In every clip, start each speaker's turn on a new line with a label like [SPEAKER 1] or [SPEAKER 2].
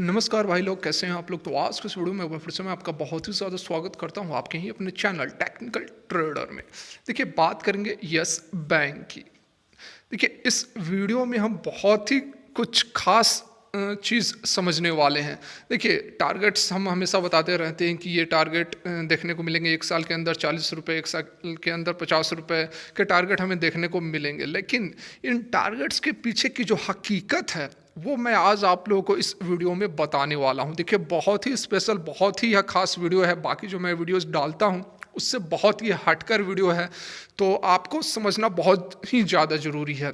[SPEAKER 1] नमस्कार भाई लोग, कैसे हैं आप लोग। तो आज के इस वीडियो में एक बार फिर से मैं आपका बहुत ही ज़्यादा स्वागत करता हूं आपके ही अपने चैनल टेक्निकल ट्रेडर में। देखिए, बात करेंगे यस बैंक की। देखिए, इस वीडियो में हम बहुत ही कुछ खास चीज़ समझने वाले हैं। देखिए, टारगेट्स हम हमेशा बताते रहते हैं कि ये टारगेट देखने को मिलेंगे 1 साल के अंदर 40 रुपये, 1 साल के अंदर 50 रुपये के टारगेट हमें देखने को मिलेंगे। लेकिन इन टारगेट्स के पीछे की जो हकीकत है वो मैं आज आप लोगों को इस वीडियो में बताने वाला हूँ। देखिए, बहुत ही स्पेशल, बहुत ही यह खास वीडियो है। बाकी जो मैं वीडियोस डालता हूँ उससे बहुत ही हटकर वीडियो है, तो आपको समझना बहुत ही ज़्यादा ज़रूरी है।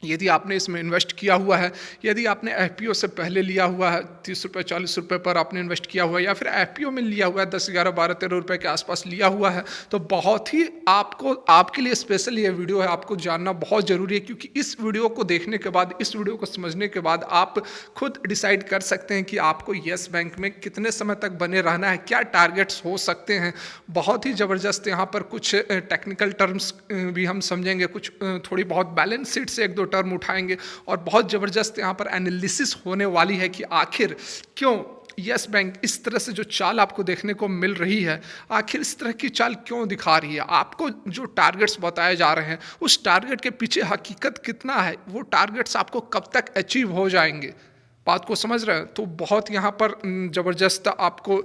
[SPEAKER 1] यदि आपने इसमें इन्वेस्ट किया हुआ है, यदि आपने एफपीओ से पहले लिया हुआ है, 30 रुपये 40 रुपये पर आपने इन्वेस्ट किया हुआ है, या फिर एफपीओ में लिया हुआ है 10 11 12 13 रुपये के आसपास लिया हुआ है, तो बहुत ही आपके लिए स्पेशल ये वीडियो है। आपको जानना बहुत ज़रूरी है, क्योंकि इस वीडियो को देखने के बाद, इस वीडियो को समझने के बाद आप खुद डिसाइड कर सकते हैं कि आपको येस बैंक में कितने समय तक बने रहना है, क्या टारगेट्स हो सकते हैं। बहुत ही ज़बरदस्त यहाँ पर कुछ टेक्निकल टर्म्स भी हम समझेंगे, कुछ थोड़ी बहुत बैलेंस शीट से एक दो टर्म उठाएंगे, और बहुत ज़बरदस्त यहाँ पर एनालिसिस होने वाली है कि आखिर क्यों यस बैंक इस तरह से जो चाल आपको देखने को मिल रही है, आखिर इस तरह की चाल क्यों दिखा रही है। आपको जो टारगेट्स बताए जा रहे हैं, उस टारगेट के पीछे हकीकत कितना है, वो टारगेट्स आपको कब तक अचीव हो जाएंगे। बात को समझ रहे हैं। तो बहुत यहाँ पर ज़बरदस्त आपको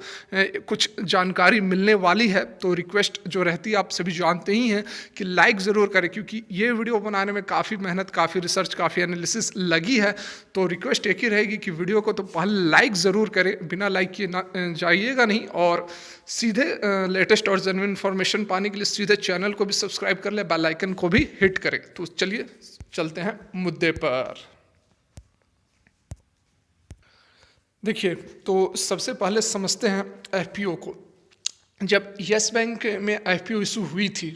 [SPEAKER 1] कुछ जानकारी मिलने वाली है। तो रिक्वेस्ट जो रहती है, आप सभी जानते ही हैं कि लाइक ज़रूर करें, क्योंकि ये वीडियो बनाने में काफ़ी मेहनत, काफ़ी रिसर्च, काफ़ी एनालिसिस लगी है। तो रिक्वेस्ट एक ही रहेगी कि वीडियो को तो पहले लाइक ज़रूर करें, बिना लाइक किए ना जाइएगा नहीं। और सीधे लेटेस्ट और जेन्युइन इन्फॉर्मेशन पाने के लिए सीधे चैनल को भी सब्सक्राइब कर ले, बेल आइकन को भी हिट करें। तो चलिए चलते हैं मुद्दे पर। देखिए, तो सबसे पहले समझते हैं एफपीओ को। जब यस बैंक में एफपीओ इशू हुई थी,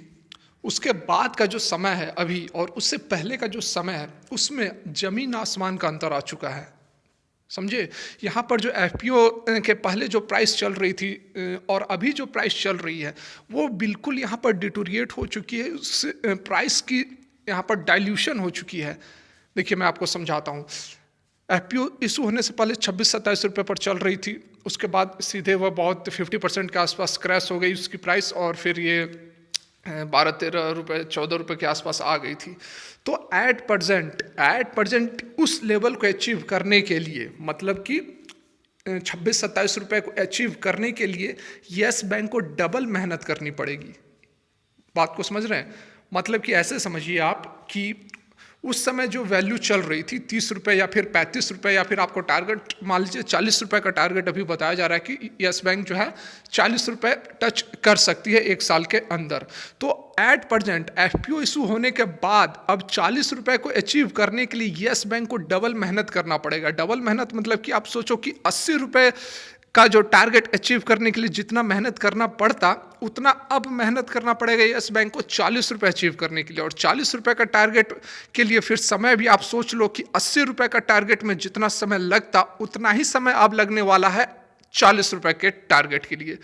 [SPEAKER 1] उसके बाद का जो समय है अभी और उससे पहले का जो समय है, उसमें ज़मीन आसमान का अंतर आ चुका है। समझे। यहाँ पर जो एफपीओ के पहले जो प्राइस चल रही थी और अभी जो प्राइस चल रही है, वो बिल्कुल यहाँ पर डिटोरिएट हो चुकी है। उस प्राइस की यहाँ पर डाइल्यूशन हो चुकी है। देखिए, मैं आपको समझाता हूँ। एफपीओ इशू होने से पहले 26-27 रुपये पर चल रही थी। उसके बाद सीधे वह बहुत 50% के आसपास क्रैश हो गई उसकी प्राइस, और फिर ये 12-13 रुपये 14 रुपये के आसपास आ गई थी। तो एट प्रजेंट उस लेवल को अचीव करने के लिए, मतलब कि 26-27 रुपये को अचीव करने के लिए यस बैंक को डबल मेहनत करनी पड़ेगी। बात को समझ रहे हैं। मतलब कि ऐसे समझिए आप कि उस समय जो वैल्यू चल रही थी 30 रुपये या फिर 35 रुपये, या फिर आपको टारगेट मान लीजिए 40 रुपये का टारगेट अभी बताया जा रहा है कि यस बैंक जो है 40 रुपये टच कर सकती है 1 साल के अंदर। तो एट प्रजेंट एफपीओ इशू होने के बाद अब 40 रुपये को अचीव करने के लिए यस बैंक को डबल मेहनत करना पड़ेगा। डबल मेहनत मतलब कि आप सोचो कि 80 रुपये का जो टारगेट अचीव करने के लिए जितना मेहनत करना पड़ता, उतना अब मेहनत करना पड़ेगा यस बैंक को 40 रुपये अचीव करने के लिए। और 40 रुपये का टारगेट के लिए फिर समय भी आप सोच लो कि 80 रुपये का टारगेट में जितना समय लगता, उतना ही समय अब लगने वाला है 40 रुपये के टारगेट के लिए।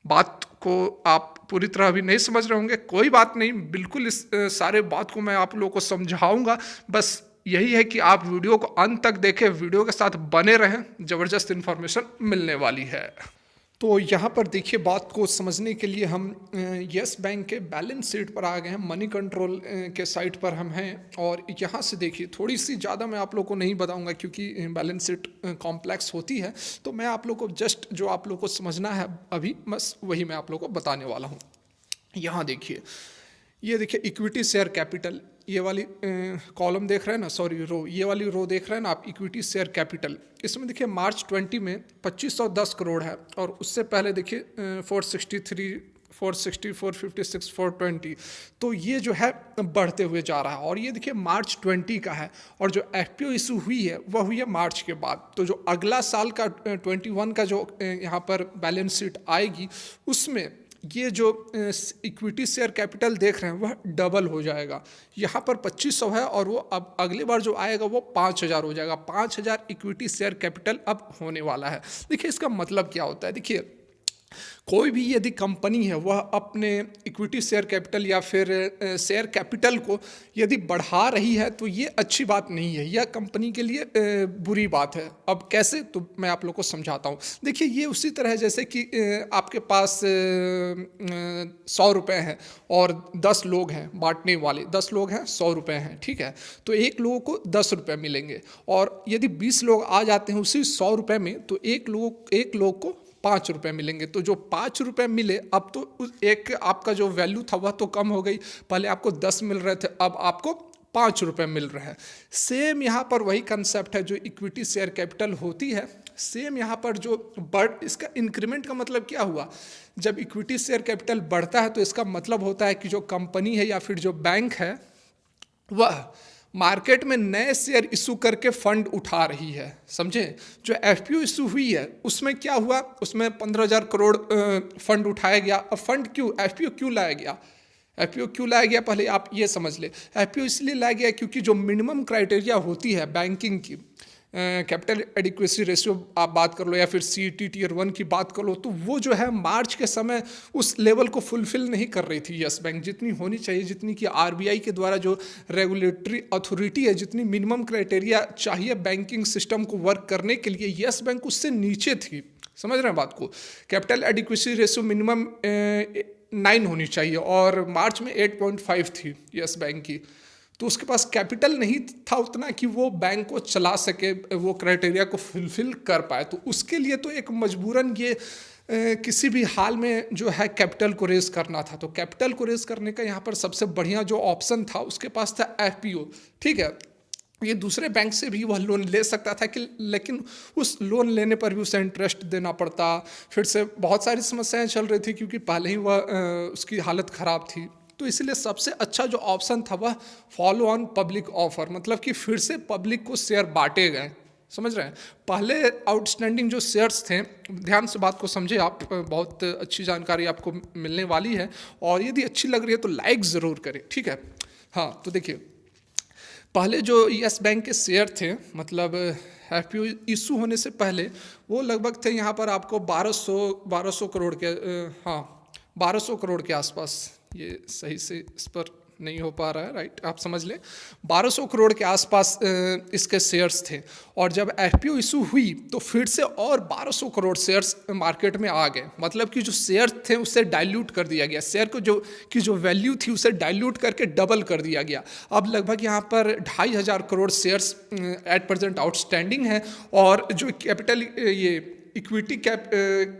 [SPEAKER 1] बात को आप पूरी तरह अभी नहीं समझ रहे होंगे, कोई बात नहीं, बिल्कुल इस सारे बात को मैं आप लोगों को समझाऊंगा। बस यही है कि आप वीडियो को अंत तक देखें, वीडियो के साथ बने रहें, ज़बरदस्त इन्फॉर्मेशन मिलने वाली है। तो यहाँ पर देखिए, बात को समझने के लिए हम यस बैंक के बैलेंस शीट पर आ गए हैं। मनी कंट्रोल के साइट पर हम हैं, और यहाँ से देखिए, थोड़ी सी ज़्यादा मैं आप लोग को नहीं बताऊँगा क्योंकि बैलेंस शीट कॉम्प्लेक्स होती है। तो मैं आप लोग को जस्ट जो आप लोग को समझना है अभी, बस वही मैं आप लोग को बताने वाला हूँ। यहाँ देखिए, ये देखिए इक्विटी शेयर कैपिटल, ये वाली कॉलम देख रहे हैं ना, सॉरी रो, ये वाली रो देख रहे हैं ना आप, इक्विटी शेयर कैपिटल। इसमें देखिए मार्च 20 में 2510 करोड़ है, और उससे पहले देखिए 463, 460, 456, 420। तो ये जो है बढ़ते हुए जा रहा है। और ये देखिए मार्च 20 का है, और जो एफपीओ इशू हुई है वह हुई है मार्च के बाद। तो जो अगला साल का 21 का जो यहाँ पर बैलेंस शीट आएगी, उसमें ये जो इक्विटी शेयर कैपिटल देख रहे हैं वह डबल हो जाएगा। यहाँ पर 2500 है, और वो अब अगली बार जो आएगा वो 5000 हो जाएगा। 5000 इक्विटी शेयर कैपिटल अब होने वाला है। देखिए, इसका मतलब क्या होता है। देखिए, कोई भी यदि कंपनी है वह अपने इक्विटी शेयर कैपिटल या फिर शेयर कैपिटल को यदि बढ़ा रही है तो ये अच्छी बात नहीं है, यह कंपनी के लिए बुरी बात है। अब कैसे, तो मैं आप लोग को समझाता हूँ। देखिए ये उसी तरह है जैसे कि आपके पास 100 रुपये हैं और 10 लोग हैं बांटने वाले, 10 लोग हैं, 100 रुपये हैं, ठीक है। तो एक लोगों को 10 रुपये मिलेंगे और यदि 20 लोग आ जाते हैं उसी 100 रुपये में तो एक लोग को 5 रुपये मिलेंगे। तो जो 5 रुपये मिले, अब तो एक आपका जो वैल्यू था वह तो कम हो गई, पहले आपको 10 मिल रहे थे, अब आपको 5 रुपये मिल रहे हैं। सेम यहाँ पर वही कंसेप्ट है जो इक्विटी शेयर कैपिटल होती है, सेम यहाँ पर जो इसका इंक्रीमेंट का मतलब क्या हुआ, जब इक्विटी शेयर कैपिटल बढ़ता है तो इसका मतलब होता है कि जो कंपनी है या फिर जो बैंक है वह मार्केट में नए शेयर इशू करके फंड उठा रही है, समझे। जो एफपीओ इशू हुई है उसमें क्या हुआ, उसमें 15,000 करोड़ फंड उठाया गया। अब फंड क्यों, एफपीओ क्यों लाया गया, एफपीओ क्यों लाया गया, पहले आप ये समझ ले। एफपीओ इसलिए लाया गया क्योंकि जो मिनिमम क्राइटेरिया होती है बैंकिंग की, कैपिटल एडिक्वेसी रेशियो आप बात कर लो या फिर सीईटी टीयर 1 की बात कर लो, तो वो जो है मार्च के समय उस लेवल को फुलफिल नहीं कर रही थी यस बैंक, जितनी होनी चाहिए, जितनी कि आरबीआई के द्वारा जो रेगुलेटरी अथॉरिटी है, जितनी मिनिमम क्राइटेरिया चाहिए बैंकिंग सिस्टम को वर्क करने के लिए, यस बैंक उससे नीचे थी। समझ रहे हैं बात को। कैपिटल एडिक्वेसी रेशियो मिनिमम 9 होनी चाहिए और मार्च में 8.5 थी यस बैंक की। तो उसके पास कैपिटल नहीं था उतना कि वो बैंक को चला सके, वो क्राइटेरिया को फुलफिल कर पाए। तो उसके लिए तो एक मजबूरन ये किसी भी हाल में जो है कैपिटल को रेज करना था। तो कैपिटल को रेज करने का यहाँ पर सबसे बढ़िया जो ऑप्शन था उसके पास था एफपीओ, ठीक है। ये दूसरे बैंक से भी वह लोन ले सकता था कि, लेकिन उस लोन लेने पर भी उसे इंटरेस्ट देना पड़ता, फिर से बहुत सारी समस्याएं चल रही थी क्योंकि पहले ही वह उसकी हालत ख़राब थी। तो इसलिए सबसे अच्छा जो ऑप्शन था वह फॉलो ऑन पब्लिक ऑफर, मतलब कि फिर से पब्लिक को शेयर बांटे गए। समझ रहे हैं। पहले आउटस्टैंडिंग जो शेयर्स थे, ध्यान से बात को समझे आप, बहुत अच्छी जानकारी आपको मिलने वाली है और यदि अच्छी लग रही है तो लाइक ज़रूर करें, ठीक है। हाँ, तो देखिए पहले जो यस बैंक के शेयर थे, मतलब एफपीओ इशू होने से पहले, वो लगभग थे यहाँ पर आपको 1200 करोड़ के, हाँ 1200 करोड़ के आसपास। ये सही से इस पर नहीं हो पा रहा है, राइट, आप समझ लें 1200 करोड़ के आसपास इसके शेयर्स थे। और जब एफपीओ इशू हुई तो फिर से और 1200 करोड़ शेयर्स मार्केट में आ गए, मतलब कि जो शेयर थे उसे डाइल्यूट कर दिया गया, शेयर को जो वैल्यू थी उसे डाइल्यूट करके डबल कर दिया गया। अब लगभग यहाँ पर 2500 crore shares at present outstanding है। और जो कैपिटल ये इक्विटी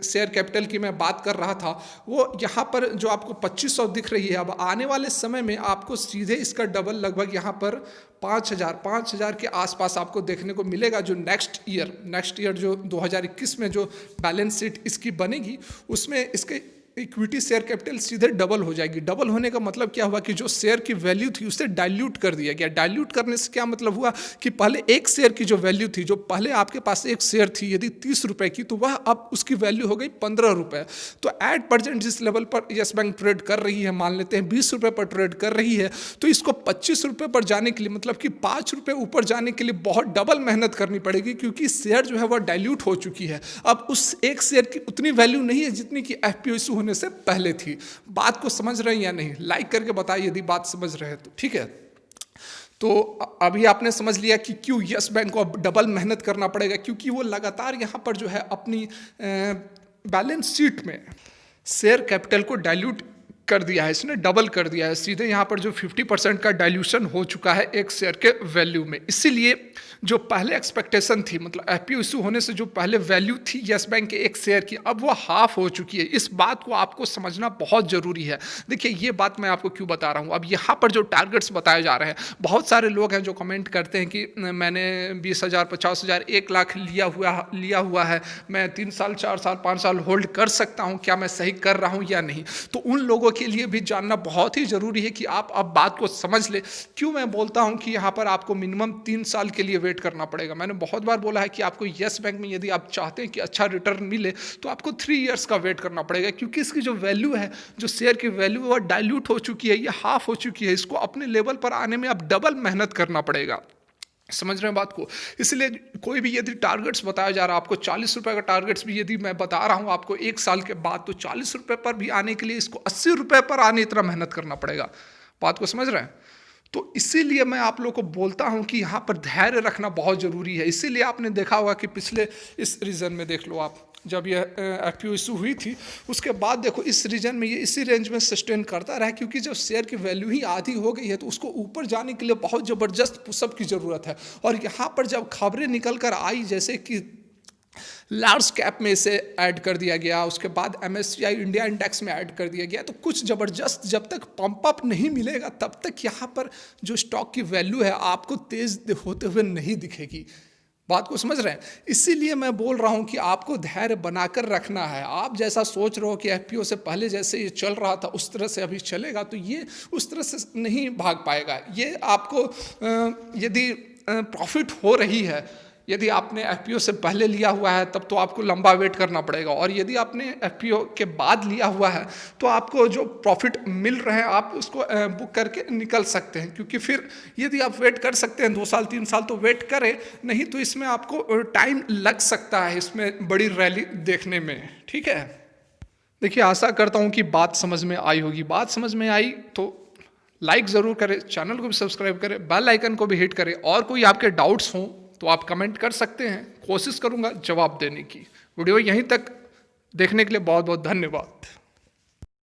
[SPEAKER 1] शेयर कैपिटल की मैं बात कर रहा था, वो यहाँ पर जो आपको 2500 दिख रही है, अब आने वाले समय में आपको सीधे इसका डबल लगभग यहाँ पर 5000 के आसपास आपको देखने को मिलेगा। जो नेक्स्ट ईयर जो 2021 में जो बैलेंस शीट इसकी बनेगी उसमें इसके इक्विटी शेयर कैपिटल सीधे डबल हो जाएगी। डबल होने का मतलब क्या हुआ कि जो शेयर की वैल्यू थी उसे डाइल्यूट कर दिया गया। डाइल्यूट करने से क्या मतलब हुआ कि पहले एक शेयर की जो वैल्यू थी, जो पहले आपके पास एक शेयर थी यदि 30 रुपए की, तो वह अब उसकी वैल्यू हो गई 15 रुपए। तो एट प्रेजेंट जिस लेवल पर यस बैंक ट्रेड कर रही है, मान लेते हैं 20 रुपए पर ट्रेड कर रही है, तो इसको 25 रुपए पर जाने के लिए, मतलब कि 5 रुपए ऊपर जाने के लिए बहुत डबल मेहनत करनी पड़ेगी, क्योंकि शेयर जो है वह डाइल्यूट हो चुकी है। अब उस एक शेयर की उतनी वैल्यू नहीं है जितनी कि एफपीओ इशू होने से पहले थी। बात को समझ रहे हैं या नहीं? लाइक करके बताइए यदि बात समझ रहे हैं तो, ठीक है। तो अभी आपने समझ लिया कि क्यों यस बैंक को अब डबल मेहनत करना पड़ेगा, क्योंकि वो लगातार यहाँ पर जो है अपनी बैलेंस शीट में शेयर कैपिटल को डाइल्यूट कर दिया है, इसने डबल कर दिया है। सीधे यहाँ पर जो 50% का डाइल्यूशन हो चुका है एक शेयर के वैल्यू में। इसीलिए जो पहले एक्सपेक्टेशन थी, मतलब एफपीओ इशू होने से जो पहले वैल्यू थी यस बैंक के एक शेयर की, अब वो हाफ हो चुकी है। इस बात को आपको समझना बहुत ज़रूरी है। देखिए ये बात मैं आपको क्यों बता रहा हूँ। अब यहाँ पर जो टारगेट्स बताए जा रहे हैं, बहुत सारे लोग हैं जो कमेंट करते हैं कि मैंने 20,000, 50,000, 1 लाख लिया हुआ है, मैं 3 साल, 4 साल, 5 साल होल्ड कर सकता हूँ, क्या मैं सही कर रहा हूँ या नहीं। तो उन लोगों के लिए भी जानना बहुत ही ज़रूरी है कि आप अब बात को समझ ले। क्यों मैं बोलता हूँ कि यहाँ पर आपको मिनिमम 3 साल के लिए वेट करना पड़ेगा। मैंने बहुत बार बोला है कि आपको यस बैंक में यदि आप चाहते हैं कि अच्छा रिटर्न मिले तो आपको 3 इयर्स का वेट करना पड़ेगा, क्योंकि इसकी जो वैल्यू है, जो शेयर की वैल्यू है, वह डाइल्यूट हो चुकी है, ये हाफ हो चुकी है। इसको अपने लेवल पर आने में आप डबल मेहनत करना पड़ेगा। समझ रहे हैं बात को? इसलिए कोई भी यदि टारगेट्स बताया जा रहा है आपको, 40 रुपए का टारगेट्स भी यदि मैं बता रहा हूँ आपको 1 साल के बाद, तो 40 रुपए पर भी आने के लिए इसको 80 रुपए पर आने इतना मेहनत करना पड़ेगा। बात को समझ रहे हैं? तो इसीलिए मैं आप लोगों को बोलता हूँ कि यहाँ पर धैर्य रखना बहुत ज़रूरी है। इसीलिए आपने देखा होगा कि पिछले इस रीजन में देख लो आप, जब यह एफपीओ इशू हुई थी, उसके बाद देखो इस रीजन में ये इसी रेंज में सस्टेन करता रहा, क्योंकि जब शेयर की वैल्यू ही आधी हो गई है तो उसको ऊपर जाने के लिए बहुत ज़बरदस्त पुशअप की ज़रूरत है। और यहाँ पर जब खबरें निकल कर आई, जैसे कि लार्ज कैप में इसे ऐड कर दिया गया, उसके बाद एमएससीआई इंडिया इंडेक्स में ऐड कर दिया गया, तो कुछ ज़बरदस्त जब तक पंप अप नहीं मिलेगा तब तक यहाँ पर जो स्टॉक की वैल्यू है आपको तेज़ होते हुए नहीं दिखेगी। बात को समझ रहे हैं? इसीलिए मैं बोल रहा हूँ कि आपको धैर्य बनाकर रखना है। आप जैसा सोच रहे हो कि एफपीओ से पहले जैसे ये चल रहा था उस तरह से अभी चलेगा, तो ये उस तरह से नहीं भाग पाएगा। ये आपको यदि प्रॉफिट हो रही है, यदि आपने एफपीओ से पहले लिया हुआ है तब तो आपको लंबा वेट करना पड़ेगा, और यदि आपने एफपीओ के बाद लिया हुआ है तो आपको जो प्रॉफिट मिल रहे हैं आप उसको बुक करके निकल सकते हैं। क्योंकि फिर यदि आप वेट कर सकते हैं 2 साल 3 साल तो वेट करें, नहीं तो इसमें आपको टाइम लग सकता है इसमें बड़ी रैली देखने में। ठीक है, देखिए आशा करता हूँ कि बात समझ में आई होगी। बात समझ में आई तो लाइक ज़रूर करें, चैनल को भी सब्सक्राइब करें, बेल आइकन को भी हिट करें, और कोई आपके डाउट्स हों तो आप कमेंट कर सकते हैं, कोशिश करूंगा जवाब देने की। वीडियो यहीं तक देखने के लिए बहुत बहुत धन्यवाद।